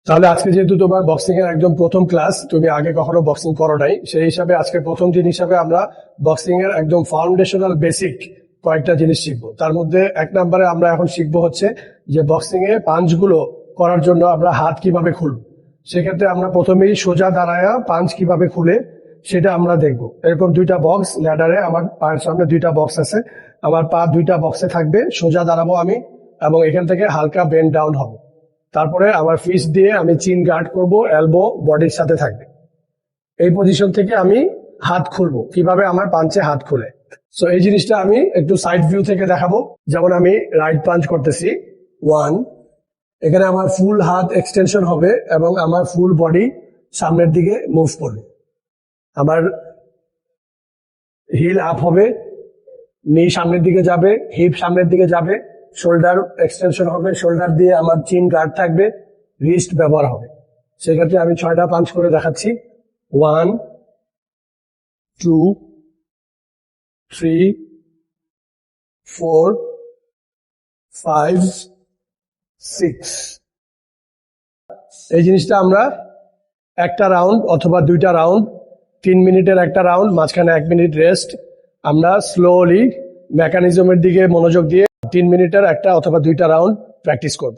তাহলে আজকে যেহেতু তোমার বক্সিং এর একদম প্রথম ক্লাস, তুমি আগে কখনো বক্সিং করো নাই, সেই হিসাবে আজকে প্রথম দিন হিসাবে আমরা বক্সিং এর একদম ফাউন্ডেশনাল বেসিক কয়েকটা জিনিস শিখবো। তার মধ্যে এক নম্বরে আমরা এখন শিখবো হচ্ছে যে বক্সিং এ পাঞ্চ গুলো করার জন্য আমরা হাত কিভাবে খুলবো। সেক্ষেত্রে আমরা প্রথমেই সোজা দাঁড়ায়া পাঞ্চ কিভাবে খুলে সেটা আমরা দেখবো। এরকম দুইটা বক্স ল্যাডারে, আমার পায়ের সামনে দুইটা বক্স আছে, আমার পা দুইটা বক্সে থাকবে, সোজা দাঁড়াবো আমি এবং এখান থেকে হালকা বেন্ড ডাউন হবো। তারপরে আমার ফিস্ট দিয়ে আমি চিন গার্ড করব, এলবো বডির সাথে থাকবে। এই পজিশন থেকে আমি হাত খুলবো, কিভাবে আমার পাঞ্চে হাত খুলে। সো এই জিনিসটা আমি একটু সাইড ভিউ থেকে দেখাবো। যেমন আমি রাইট পাঞ্চ করতেছি, 1, এখানে আমার ফুল হাত এক্সটেনশন হবে এবং আমার ফুল বডি সামনের দিকে মুভ করবে। আমার হিল আপ হবে, নি সামনের দিকে যাবে, হিপ সামনের দিকে যাবে, শোল্ডার এক্সটেনশন হবে, শোল্ডার দিয়ে আমার চিন গার্ড থাকবে, রিস্ট ব্যবহার হবে। সেক্ষেত্রে আমি 6টা পাঞ্চ করে দেখাচ্ছি। 1, 2, 3, 4, 5, 6। এই জিনিসটা আমরা একটা রাউন্ড অথবা দুইটা রাউন্ড, 3 মিনিটের একটা রাউন্ড, মাঝখানে 1 মিনিট রেস্ট, আমরা স্লোলি মেকানিজমের দিকে মনোযোগ দিয়ে 3 মিনিটের একটা অথবা দুইটা রাউন্ড প্র্যাকটিস করব।